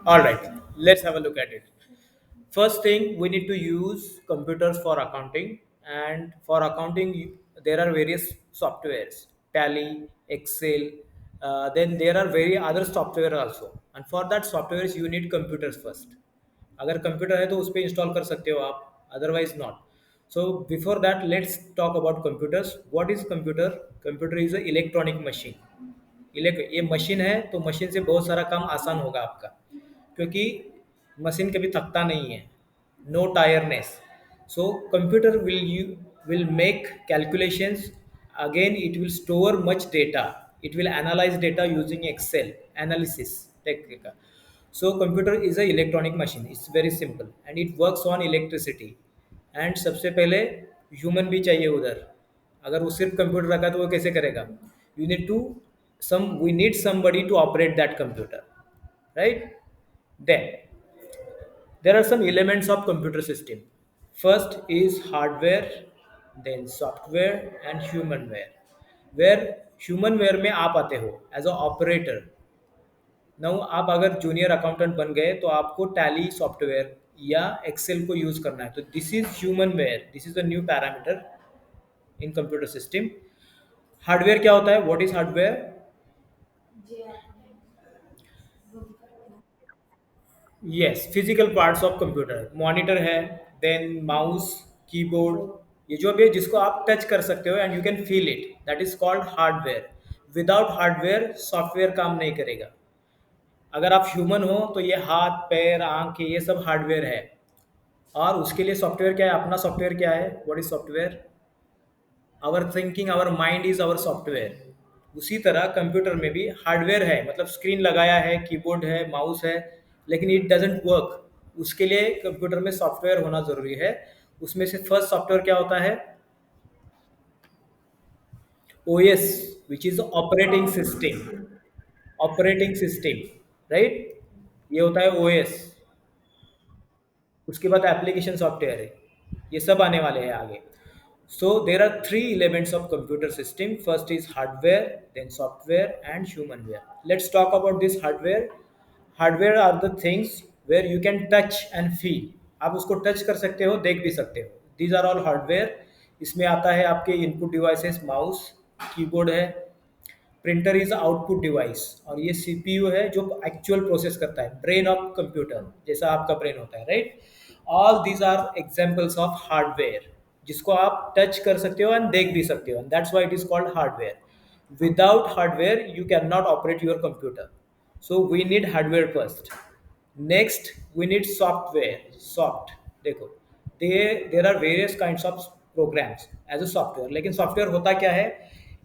All right, let's have a look at it. First thing, we need to use computers for accounting, and for accounting, there are various softwares, Tally, Excel. Then there are very other software also, and for that softwares you need computers first. अगर computer है तो उस पर install कर सकते हो आप, otherwise not. So before that let's talk about computers. What is computer? Computer is a electronic machine. ये मशीन है तो मशीन से बहुत सारा काम आसान होगा आपका, क्योंकि मशीन कभी थकता नहीं है. No tiredness. So computer will make calculations. Again it will store much data. It will analyse data using Excel analysis technique. So computer is a electronic machine. It's very simple and it works on electricity. And सबसे पहले human भी चाहिए उधर. अगर वो सिर्फ computer रखा तो वो कैसे करेगा? You need to some we need somebody to operate that computer, right? Then there are some elements of computer system. First is hardware, then software and humanware. Where humanware में आप आते हो एज अ ऑपरेटर. नाउ आप अगर junior accountant बन गए तो आपको टैली सॉफ्टवेयर या एक्सेल को यूज करना है, तो this is humanware. This is a new parameter in computer system. Hardware क्या होता है? What is hardware? Yes, physical parts of computer. Monitor है, देन माउस, कीबोर्ड, ये जो भी है जिसको आप टच कर सकते हो and you can feel it, that is called hardware. Without hardware software काम नहीं करेगा. अगर आप ह्यूमन हो तो ये हाथ पैर आंख ये सब हार्डवेयर है. और उसके लिए सॉफ्टवेयर क्या है? अपना सॉफ्टवेयर क्या है? What is software? Our thinking, our mind is our software. उसी तरह कंप्यूटर में भी हार्डवेयर है, मतलब स्क्रीन लगाया है, कीबोर्ड है, माउस है, लेकिन इट डजेंट वर्क. उसके लिए कंप्यूटर में सॉफ्टवेयर होना जरूरी है. उसमें से फर्स्ट सॉफ्टवेयर क्या होता है? OS, which is operating system. Operating system, right? ये होता है ओएस. उसके बाद एप्लीकेशन सॉफ्टवेयर है. ये सब आने वाले हैं आगे. So there are three elements of computer system. First is hardware, then software and humanware. Let's talk about this hardware. Hardware are the things where you can touch and feel. आप उसको touch कर सकते हो, देख भी सकते हो. These are all hardware. इसमें आता है आपके इनपुट डिवाइसेस, माउस, कीबोर्ड है. प्रिंटर इज आउटपुट डिवाइस, और ये सीपीयू है जो एक्चुअल प्रोसेस करता है, ब्रेन ऑफ कंप्यूटर जैसा आपका ब्रेन होता है, right? All these are examples of hardware जिसको आप टच कर सकते हो एंड देख भी सकते हो, and that's why it is called hardware. Without hardware you can not operate your computer. So we need hardware first. Next we need software. Soft, देखो, there are various kinds of programs as a software. लेकिन software होता क्या है?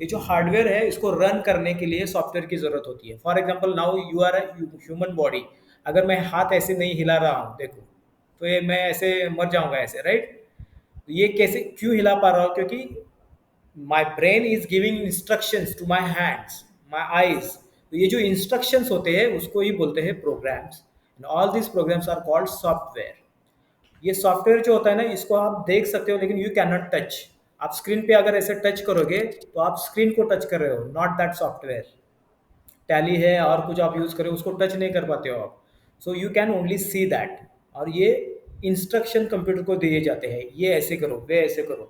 ये जो hardware है इसको run करने के लिए सॉफ्टवेयर की जरूरत होती है. For example, now you are a human body. अगर मैं हाथ ऐसे नहीं हिला रहा हूँ, देखो, तो ये मैं ऐसे मर जाऊंगा ऐसे, राइट? तो ये कैसे क्यों हिला पा रहा हूँ? क्योंकि my brain is giving instructions to my hands, my eyes. तो ये जो इंस्ट्रक्शंस होते हैं उसको ही बोलते हैं programs. And all this programs are called software. ये सॉफ्टवेयर जो होता है ना, इसको आप देख सकते हो लेकिन यू कैन नॉट टच. आप स्क्रीन पे अगर ऐसे टच करोगे तो आप स्क्रीन को टच कर रहे हो, नॉट दैट सॉफ्टवेयर. टैली है और कुछ आप यूज करो, उसको टच नहीं कर पाते हो आप. So you can only see that. और ये इंस्ट्रक्शन कंप्यूटर को दिए जाते हैं, ये ऐसे करो, वे ऐसे करो.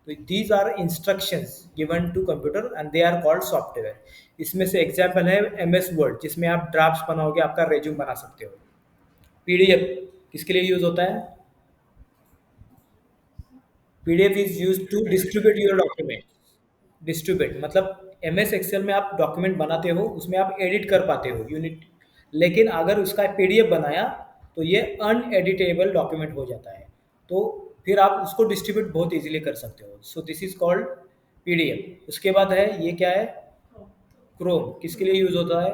तो these are instructions given to computer and they are called software. इसमें से एग्जाम्पल है एम एस वर्ड, जिसमें आप ड्राफ्ट बनाओगे, आपका रेज्यूम बना सकते हो. पीडीएफ किसके लिए यूज होता है? PDF is use to distribute your document. Distribute मतलब एम एस एक्सेल में आप डॉक्यूमेंट बनाते हो, उसमें आप एडिट कर पाते हो यूनिट. लेकिन अगर उसका पीडीएफ बनाया तो ये अनएडिटेबल डॉक्यूमेंट हो जाता है. तो फिर आप उसको डिस्ट्रीब्यूट बहुत इजीली कर सकते हो. So this is called PDF. उसके बाद है ये क्या है? क्रोम. किसके लिए यूज होता है?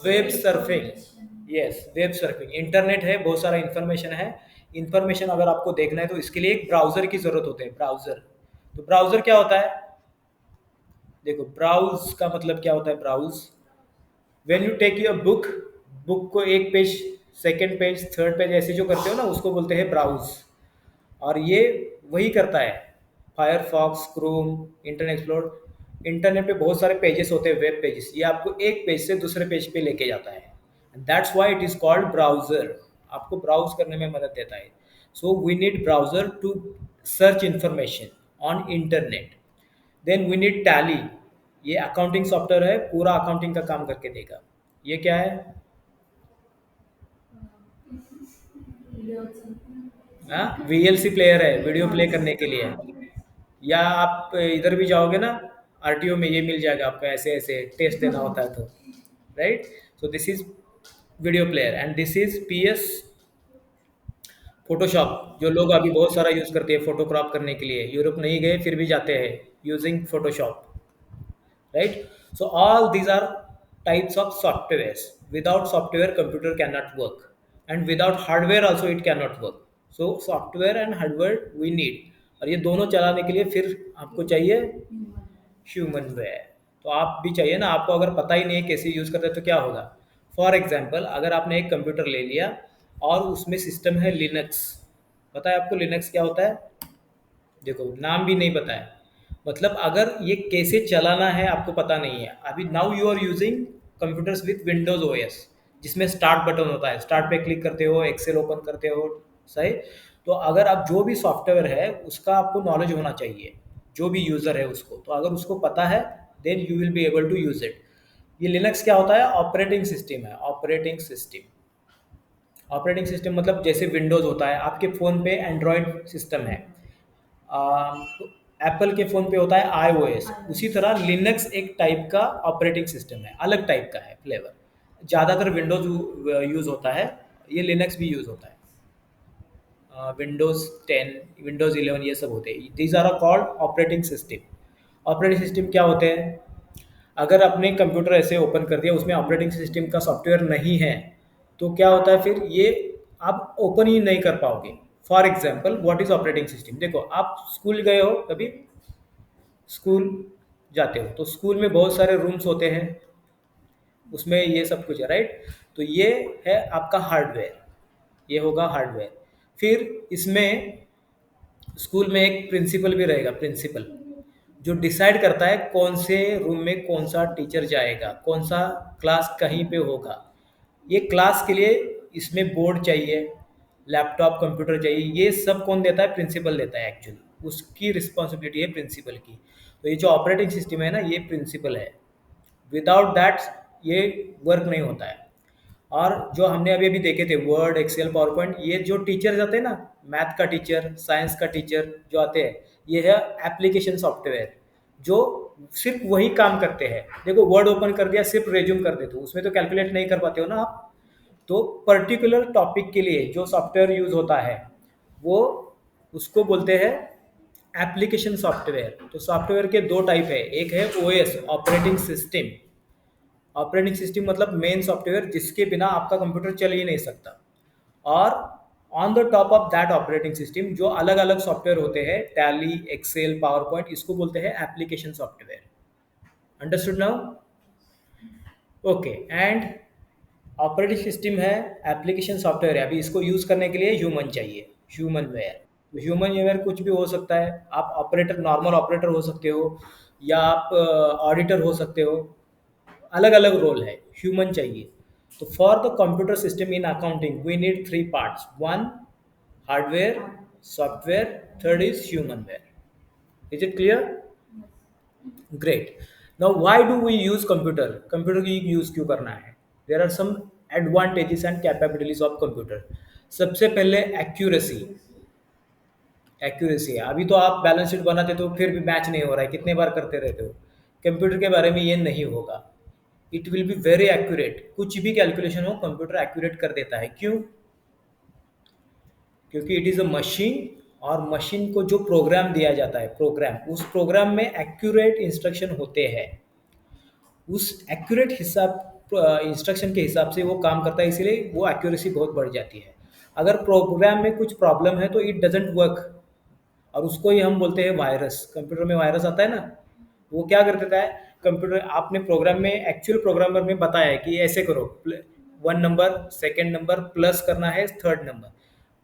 Web surfing. Yes, web surfing. Internet है, बहुत सारा इंफॉर्मेशन है. इंफॉर्मेशन अगर आपको देखना है तो इसके लिए एक ब्राउजर की जरूरत होती है. ब्राउजर. तो ब्राउजर क्या होता है? देखो, ब्राउज का मतलब क्या होता है? Browse, when you take your book, book को एक page, second page, third page ऐसे जो करते हो ना, उसको बोलते हैं ब्राउज. और ये वही करता है Firefox, Chrome, internet explore. Internet पे बहुत सारे पेजेस होते हैं, वेब पेजेस, ये आपको एक पेज से दूसरे पेज पे लेके जाता है, that's why it is called browser. आपको ब्राउज करने में मदद देता है। So we need browser to search information on internet. Then we need Tally, ये अकाउंटिंग सॉफ्टवेयर है, पूरा अकाउंटिंग का काम करके देगा। ये क्या है? हाँ, वीएलसी प्लेयर है, वीडियो प्ले करने के लिए। या आप इधर भी जाओगे ना, आरटीओ में ये मिल जाएगा आपको, ऐसे ऐसे टेस्ट देना होता है तो, right. So this is video player and this is PS Photoshop, जो लोग अभी बहुत सारा यूज करते हैं फोटो क्रॉप करने के लिए, यूरोप नहीं गए फिर भी जाते हैं using Photoshop, right? So all these are types of softwares. Without software computer cannot work, and without hardware also it cannot work. So software and hardware we need, और ये दोनों चलाने के लिए फिर आपको चाहिए ह्यूमन वेयर। तो आप भी चाहिए ना, आपको अगर पता ही नहीं है कैसे यूज़ करते हैं तो क्या होगा। फॉर एग्जांपल, अगर आपने एक कंप्यूटर ले लिया और उसमें सिस्टम है लिनक्स, पता है आपको लिनक्स क्या होता है? देखो, नाम भी नहीं पता है, मतलब अगर ये कैसे चलाना है आपको पता नहीं है। अभी now you are using computers with Windows OS, जिसमें स्टार्ट बटन होता है, स्टार्ट पे क्लिक करते हो, एक्सेल ओपन करते हो, सही। तो अगर आप जो भी सॉफ्टवेयर है उसका आपको नॉलेज होना चाहिए, जो भी यूज़र है उसको, तो अगर उसको पता है then you will be able to use it. ये लिनक्स क्या होता है? ऑपरेटिंग सिस्टम है, ऑपरेटिंग सिस्टम। ऑपरेटिंग सिस्टम मतलब जैसे विंडोज़ होता है, आपके फ़ोन पे एंड्रॉयड सिस्टम है, एप्पल के फ़ोन पे होता है iOS, उसी तरह लिनक्स एक टाइप का ऑपरेटिंग सिस्टम है, अलग टाइप का है फ्लेवर। ज़्यादातर विंडोज़ यूज़ होता है, ये लिनक्स भी यूज़ होता है। विंडोज़ 10, विंडोज़ 11 ये सब होते हैं, these are called operating system. Operating system क्या होते हैं? अगर आपने कंप्यूटर ऐसे ओपन कर दिया, उसमें ऑपरेटिंग सिस्टम का सॉफ्टवेयर नहीं है, तो क्या होता है फिर, ये आप ओपन ही नहीं कर पाओगे। For example, what is operating system? देखो, आप स्कूल गए हो कभी, स्कूल जाते हो तो स्कूल में बहुत सारे रूम्स होते हैं, उसमें ये सब कुछ है, राइट। तो ये है आपका हार्डवेयर, ये होगा हार्डवेयर। फिर इसमें स्कूल में एक प्रिंसिपल भी रहेगा, प्रिंसिपल जो डिसाइड करता है कौन से रूम में कौन सा टीचर जाएगा, कौन सा क्लास कहीं पे होगा। ये क्लास के लिए इसमें बोर्ड चाहिए, लैपटॉप कंप्यूटर चाहिए, ये सब कौन देता है? प्रिंसिपल देता है, एक्चुअली उसकी रिस्पॉन्सिबिलिटी है प्रिंसिपल की। तो ये जो ऑपरेटिंग सिस्टम है ना, ये प्रिंसिपल है, विदाउट दैट ये वर्क नहीं होता है। और जो हमने अभी अभी देखे थे, वर्ड, एक्सेल, पावर पॉइंट, ये जो टीचर आते हैं ना, मैथ का टीचर, साइंस का टीचर जो आते हैं, ये है एप्लीकेशन सॉफ्टवेयर, जो सिर्फ वही काम करते हैं। देखो, वर्ड ओपन कर दिया, सिर्फ रेज्यूम कर देते हो, उसमें तो कैलकुलेट नहीं कर पाते हो ना आप। तो पर्टिकुलर टॉपिक के लिए जो सॉफ्टवेयर यूज होता है, वो उसको बोलते हैं एप्लीकेशन सॉफ्टवेयर। तो सॉफ्टवेयर के दो टाइप है, एक है OS, operating system. Operating system मतलब मेन सॉफ्टवेयर जिसके बिना आपका कंप्यूटर चल ही नहीं सकता। और on the top of that operating system जो अलग अलग सॉफ्टवेयर होते हैं, टैली, एक्सेल, पावर पॉइंट, इसको बोलते हैं application software. Understood now? Okay. And operating system है, एप्लीकेशन सॉफ्टवेयर है, अभी इसको यूज करने के लिए ह्यूमन चाहिए, ह्यूमन वेयर। तो ह्यूमन वेयर कुछ भी हो सकता है, आप ऑपरेटर, नॉर्मल ऑपरेटर हो सकते हो, या आप ऑडिटर हो सकते हो, अलग अलग रोल है, ह्यूमन चाहिए। तो for the computer system in accounting we need three parts, one hardware, software, third is human ware. Is it clear? Great. Now why do we use computer? Computer की use क्यों करना है? There are some advantages and capabilities of computer. सबसे पहले accuracy. Accuracy है, अभी तो आप बैलेंस शीट बनाते तो फिर भी मैच नहीं हो रहा है, कितने बार करते रहते हो। कंप्यूटर के बारे में ये नहीं होगा, it will be very accurate, कुछ भी कैलकुलेशन हो कंप्यूटर एक्यूरेट कर देता है। क्यों? क्योंकि इट इज़ अ मशीन, और मशीन को जो प्रोग्राम दिया जाता है, प्रोग्राम, उस प्रोग्राम में एक्यूरेट इंस्ट्रक्शन होते हैं, उस एक्यूरेट हिसाब इंस्ट्रक्शन के हिसाब से वो काम करता है, इसीलिए वो एक्यूरेसी बहुत बढ़ जाती है। अगर प्रोग्राम में कुछ प्रॉब्लम है तो इट डजेंट वर्क, और उसको ही हम बोलते हैं वायरस। कंप्यूटर में वायरस आता है ना, वो क्या कर देता है, कंप्यूटर आपने प्रोग्राम में, एक्चुअल प्रोग्रामर में बताया है कि ये ऐसे करो, 1 नंबर, सेकेंड नंबर, प्लस करना है थर्ड नंबर।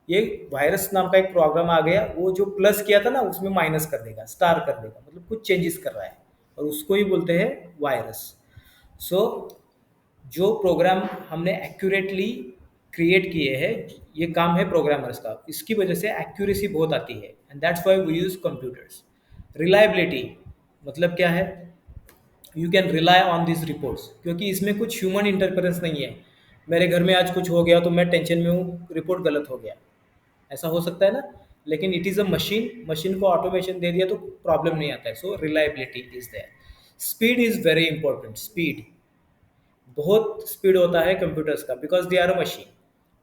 ये वायरस नाम का एक प्रोग्राम आ गया, वो जो प्लस किया था ना उसमें माइनस कर देगा, स्टार कर देगा, मतलब कुछ चेंजेस कर रहा है। और उसको ही बोलते हैं वायरस। सो जो प्रोग्राम हमने एक्यूरेटली क्रिएट किए हैं, ये काम है प्रोग्रामर्स का, इसकी वजह से एक्यूरेसी बहुत आती है, and that's why we use computers. Reliability मतलब क्या है? You can rely on this reports, क्योंकि इसमें कुछ ह्यूमन इंटरफेरेंस नहीं है। मेरे घर में आज कुछ हो गया तो मैं टेंशन में हूँ, रिपोर्ट गलत हो गया, ऐसा हो सकता है ना। लेकिन it is a machine, machine को ऑटोमेशन दे दिया तो प्रॉब्लम नहीं आता है। So reliability is there. Speed is very important. Speed, बहुत स्पीड होता है कंप्यूटर्स का, because they are a machine.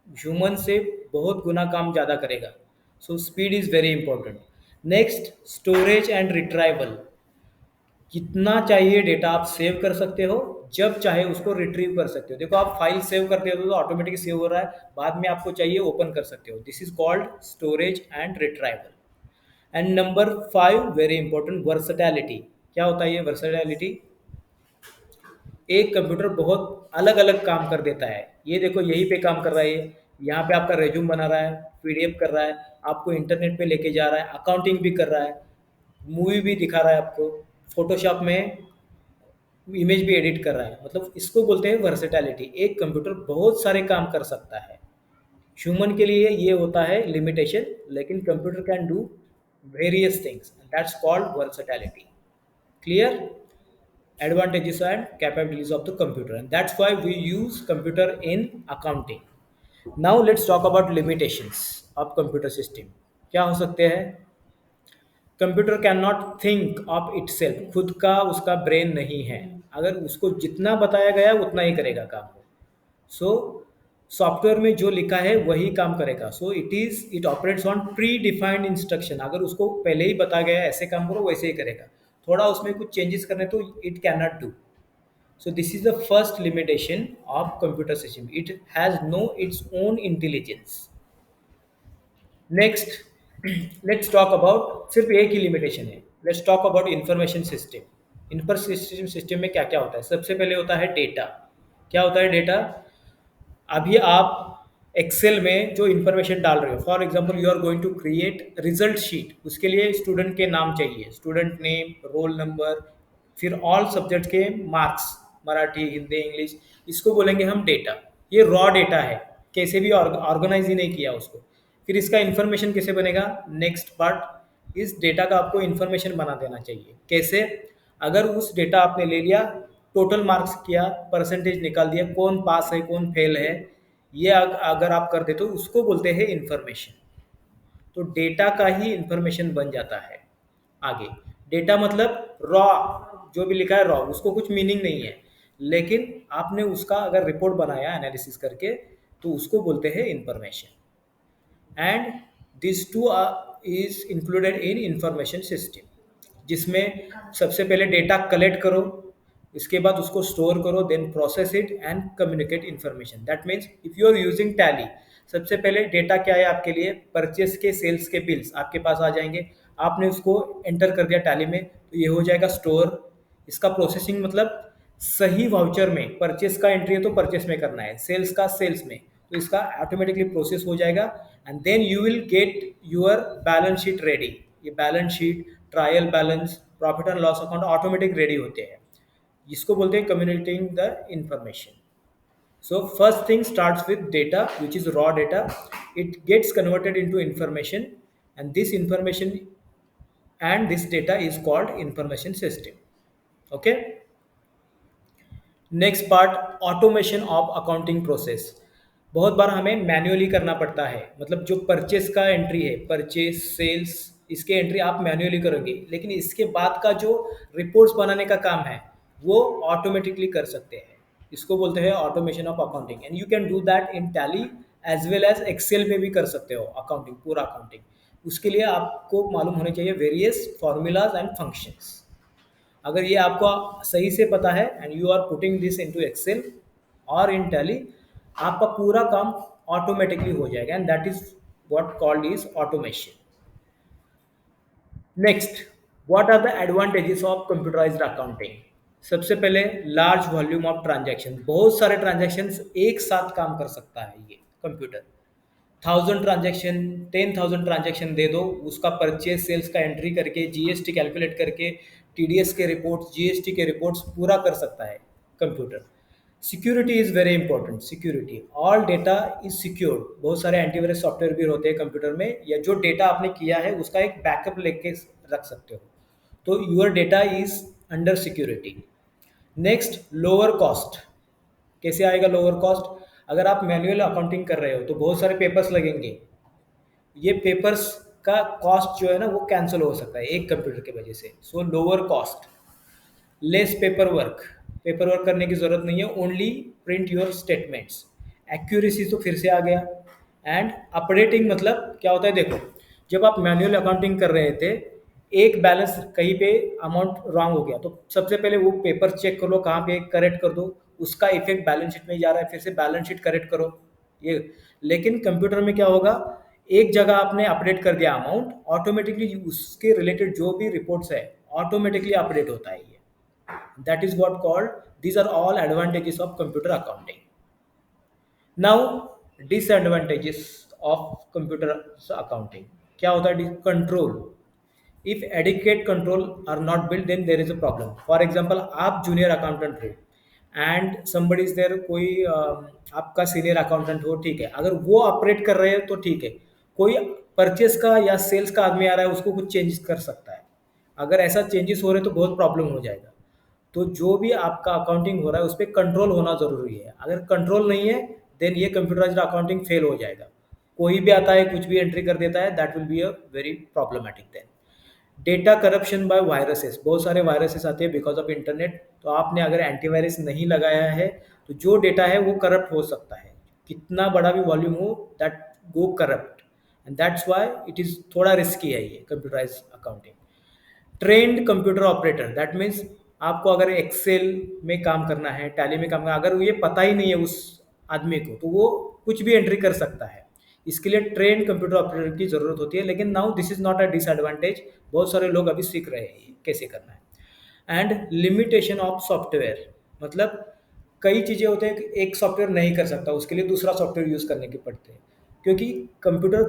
Human से बहुत गुना काम ज़्यादा करेगा। So speed is very important. Next, storage and retrieval. कितना चाहिए डेटा आप सेव कर सकते हो, जब चाहे उसको रिट्रीव कर सकते हो। देखो, आप फाइल सेव करते हो तो ऑटोमेटिक सेव हो रहा है, बाद में आपको चाहिए ओपन कर सकते हो। This is called storage and retrieval. And number 5 very important, versatility. क्या होता है ये वर्सटैलिटी? एक कंप्यूटर बहुत अलग अलग काम कर देता है। ये देखो, यहीं पे काम कर रहा है ये, यहाँ पे आपका रेज्यूम बना रहा है, पीडीएफ कर रहा है, आपको इंटरनेट पे लेके जा रहा है, अकाउंटिंग भी कर रहा है, मूवी भी दिखा रहा है आपको, फोटोशॉप में इमेज भी एडिट कर रहा है। मतलब इसको बोलते हैं वर्सेटैलिटी। एक कंप्यूटर बहुत सारे काम कर सकता है। ह्यूमन के लिए ये होता है लिमिटेशन, लेकिन computer can do various things, that's called versatility. Clear? Advantages and capabilities of the computer, and that's why we use computer in accounting. Now let's talk about limitations of computer system. क्या हो सकते हैं? Computer can not think of it self, खुद का उसका brain नहीं है। अगर उसको जितना बताया गया उतना ही करेगा काम वो। सो सॉफ्टवेयर में जो लिखा है वही काम करेगा। So it operates on pre defined instruction. अगर उसको पहले ही बताया गया है ऐसे काम करो, वैसे ही करेगा। थोड़ा उसमें कुछ चेंजेस करने तो it can not do. So this is the first limitation of computer system. It has no its own intelligence. Next, let's talk about, सिर्फ एक ही लिमिटेशन है। Let's talk about information system. Information system में क्या क्या होता है? सबसे पहले होता है डेटा। क्या होता है डेटा? अभी आप एक्सेल में जो इन्फॉर्मेशन डाल रहे हो, for example you are going to create result sheet, उसके लिए स्टूडेंट के नाम चाहिए, स्टूडेंट नेम, रोल नंबर, फिर ऑल सब्जेक्ट के मार्क्स, मराठी, हिंदी, इंग्लिश, इसको बोलेंगे हम डेटा। ये रॉ डेटा है, कैसे भी ऑर्गेनाइज ही नहीं किया उसको। फिर इसका इन्फॉर्मेशन कैसे बनेगा? नेक्स्ट पार्ट, इस डेटा का आपको इन्फॉर्मेशन बना देना चाहिए। कैसे? अगर उस डेटा आपने ले लिया, टोटल मार्क्स किया, परसेंटेज निकाल दिया, कौन पास है कौन फेल है, ये अगर आप कर दे तो उसको बोलते हैं इन्फॉर्मेशन। तो डेटा का ही इन्फॉर्मेशन बन जाता है। आगे, डेटा मतलब रॉ, जो भी लिखा है रॉ, उसको कुछ मीनिंग नहीं है, लेकिन आपने उसका अगर रिपोर्ट बनाया एनालिसिस करके, तो उसको बोलते हैं information. And this two is included in information system, जिसमें सबसे पहले डेटा कलेक्ट करो, इसके बाद उसको स्टोर करो, then process it and communicate information. That means if you are using Tally, सबसे पहले डेटा क्या है आपके लिए? परचेस के, सेल्स के बिल्स आपके पास आ जाएंगे, आपने उसको एंटर कर दिया टैली में, तो ये हो जाएगा स्टोर। इसका प्रोसेसिंग मतलब सही वाउचर में, परचेस का एंट्री है तो परचेस में करना है, सेल्स का सेल्स में, तो इसका ऑटोमेटिकली प्रोसेस हो जाएगा। And then you will get your balance sheet ready. ये balance sheet, trial balance, profit and loss account automatic ready होते हैं। इसको बोलते हैं communicating the information. So first thing starts with data, which is raw data. It gets converted into information, and this information and this data is called information system. Okay, next part, automation of accounting process. बहुत बार हमें manually करना पड़ता है, मतलब जो purchase का entry है, परचेस, सेल्स, इसके एंट्री आप मैन्युअली करोगे, लेकिन इसके बाद का जो रिपोर्ट्स बनाने का काम है वो ऑटोमेटिकली कर सकते हैं। इसको बोलते हैं automation of accounting, and you can do that in Tally as well as Excel में भी कर सकते हो अकाउंटिंग, पूरा अकाउंटिंग। उसके लिए आपको मालूम होने चाहिए वेरियस फॉर्मूलाज एंड फंक्शंस। अगर ये आपको सही से पता है and you are putting this into Excel और इन टैली, आपका पूरा काम ऑटोमेटिकली हो जाएगा, and that is what called is automation. Next, what are the advantages of computerised accounting? सबसे पहले, लार्ज वॉल्यूम ऑफ ट्रांजैक्शन, बहुत सारे ट्रांजैक्शंस एक साथ काम कर सकता है ये कंप्यूटर। 1000 ट्रांजैक्शन, 10,000 ट्रांजैक्शन दे दो, उसका परचेज सेल्स का एंट्री करके, जीएसटी कैलकुलेट करके, टीडीएस के रिपोर्ट्स, जीएसटी के रिपोर्ट्स पूरा कर सकता है computer. Security is very important. Security, all data is secured. बहुत सारे एंटीवायरस सॉफ्टवेयर भी होते हैं कंप्यूटर में, या जो डेटा आपने किया है उसका एक बैकअप लेके रख सकते हो। तो your data is under security. Next, lower cost. कैसे आएगा लोअर कॉस्ट? अगर आप मैनुअल अकाउंटिंग कर रहे हो तो बहुत सारे पेपर्स लगेंगे। ये पेपर्स का कॉस्ट जो है ना वो कैंसिल हो सकता है एक कंप्यूटर की वजह से। सो lower cost, less paper work करने की ज़रूरत नहीं है, only print your statements. Accuracy तो फिर से आ गया। एंड अपडेटिंग मतलब क्या होता है, देखो जब आप मैनुअल अकाउंटिंग कर रहे थे, एक बैलेंस कहीं पे अमाउंट रॉन्ग हो गया तो सबसे पहले वो पेपर चेक कर लो कहाँ पे, करेक्ट कर दो, उसका इफेक्ट बैलेंस शीट में ही जा रहा है, फिर से बैलेंस शीट करेक्ट करो ये। लेकिन कंप्यूटर में क्या होगा, एक जगह आपने अपडेट कर दिया अमाउंट, ऑटोमेटिकली उसके रिलेटेड जो भी रिपोर्ट्स है ऑटोमेटिकली अपडेट होता है ये। That is what called, these are all advantages of computer accounting. Now, disadvantages of computer accounting क्या होता है? Control, if adequate control are not build then there is a problem. For example, आप junior accountant हो and somebody is there, कोई आपका senior accountant हो, ठीक है, अगर वो ऑपरेट कर रहे हैं तो ठीक है। कोई परचेस का या सेल्स का आदमी आ रहा है, उसको कुछ चेंजेस कर सकता है। अगर ऐसा चेंजेस हो रहे तो बहुत प्रॉब्लम हो जाएगा। तो जो भी आपका अकाउंटिंग हो रहा है उस पर कंट्रोल होना ज़रूरी है। अगर कंट्रोल नहीं है देन ये कंप्यूटराइज्ड अकाउंटिंग फेल हो जाएगा। कोई भी आता है कुछ भी एंट्री कर देता है, that will be a very problematic then. Data corruption by viruses, बहुत सारे वायरसेस आते हैं बिकॉज ऑफ इंटरनेट। तो आपने अगर एंटीवायरस नहीं लगाया है तो जो डेटा है वो करप्ट हो सकता है, कितना बड़ा भी वॉल्यूम हो, that go corrupt. And that's why it is थोड़ा रिस्की है ये computerize accounting. Trained computer operator, that means आपको अगर एक्सेल में काम करना है, टैली में काम करना है, अगर ये पता ही नहीं है उस आदमी को तो वो कुछ भी एंट्री कर सकता है। इसके लिए ट्रेंड कंप्यूटर ऑपरेटर की ज़रूरत होती है। लेकिन now this is not a disadvantage, बहुत सारे लोग अभी सीख रहे हैं ये कैसे करना है। एंड लिमिटेशन ऑफ सॉफ्टवेयर, मतलब कई चीज़ें होते हैं कि एक सॉफ्टवेयर नहीं कर सकता, उसके लिए दूसरा सॉफ्टवेयर यूज़ करने के पड़ते हैं, क्योंकि computer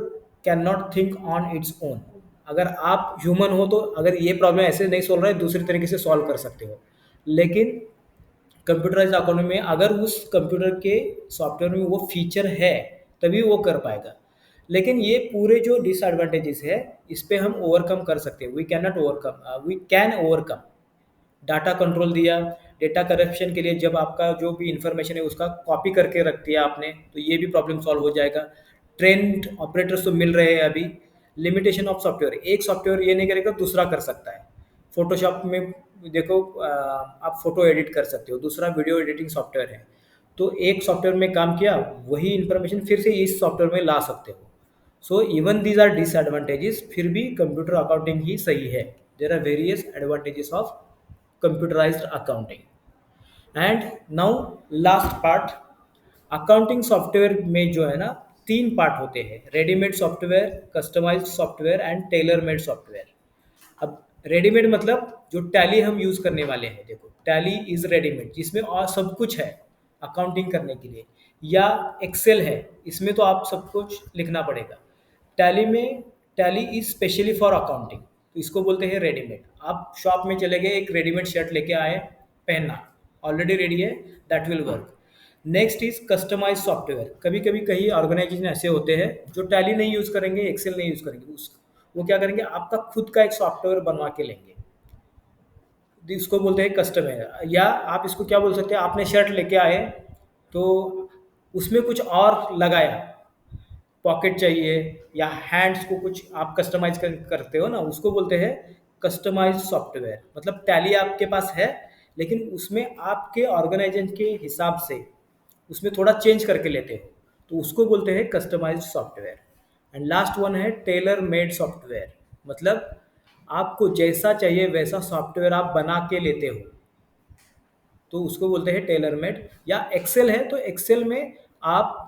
can not think on its own. अगर आप ह्यूमन हो तो अगर ये प्रॉब्लम ऐसे नहीं सॉल्व रहा है, दूसरी तरीके से सॉल्व कर सकते हो। लेकिन कंप्यूटराइज्ड अकाउंटिंग में अगर उस कंप्यूटर के सॉफ्टवेयर में वो फीचर है तभी वो कर पाएगा। लेकिन ये पूरे जो डिसएडवांटेजेस है इस पे हम ओवरकम कर सकते हैं। We can not overcome, we can overcome. Data control दिया, डेटा करप्शन के लिए जब आपका जो भी इंफॉर्मेशन है उसका कॉपी करके रख दिया आपने तो ये भी प्रॉब्लम सॉल्व हो जाएगा। ट्रेंड ऑपरेटर्स तो मिल रहे हैं अभी। लिमिटेशन ऑफ सॉफ्टवेयर, एक सॉफ्टवेयर ये नहीं करेगा दूसरा कर सकता है। फोटोशॉप में देखो आप फोटो एडिट कर सकते हो, दूसरा वीडियो एडिटिंग सॉफ्टवेयर है। तो एक सॉफ्टवेयर में काम किया, वही इंफॉर्मेशन फिर से इस सॉफ्टवेयर में ला सकते हो। So even these are disadvantages, फिर भी कंप्यूटर अकाउंटिंग ही सही है। There are various advantages of computerised accounting. And now last part, accounting software में जो है ना तीन पार्ट होते हैं, readymade software, customised software and tailor made software. अब रेडीमेड मतलब जो टैली हम यूज़ करने वाले हैं, देखो टैली इज़ रेडीमेड, जिसमें और सब कुछ है अकाउंटिंग करने के लिए। या एक्सेल है, इसमें तो आप सब कुछ लिखना पड़ेगा। टैली में, tally is specially for accounting, तो इसको बोलते हैं रेडीमेड। आप शॉप में चले गए, एक रेडीमेड शर्ट लेके आए, पहनना, ऑलरेडी रेडी है, that will work. Next is customise software. कभी कभी कई ऑर्गेनाइजेशन ऐसे होते हैं जो टैली नहीं यूज़ करेंगे, एक्सेल नहीं यूज़ करेंगे, उस वो क्या करेंगे, आपका खुद का एक सॉफ्टवेयर बनवा के लेंगे, इसको बोलते हैं कस्टमाइज। या आप इसको क्या बोल सकते हैं, आपने शर्ट लेके आए तो उसमें कुछ और लगाया, पॉकेट चाहिए या हैंड्स को कुछ आप कस्टमाइज करते हो ना, उसको बोलते हैं कस्टमाइज सॉफ्टवेयर। मतलब टैली आपके पास है लेकिन उसमें आपके ऑर्गेनाइजेशन के हिसाब से उसमें थोड़ा चेंज करके लेते हो, तो उसको बोलते हैं customise software. And last one है टेलर मेड सॉफ्टवेयर, मतलब आपको जैसा चाहिए वैसा सॉफ्टवेयर आप बना के लेते हो, तो उसको बोलते हैं टेलर मेड। या एक्सेल है तो एक्सेल में आप,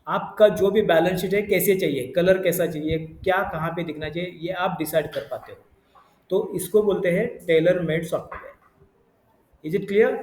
आपका जो भी बैलेंस शीट है कैसे चाहिए, कलर कैसा चाहिए, क्या कहाँ पे दिखना चाहिए, ये आप डिसाइड कर पाते हो, तो इसको बोलते हैं Taylor made software. Is it clear?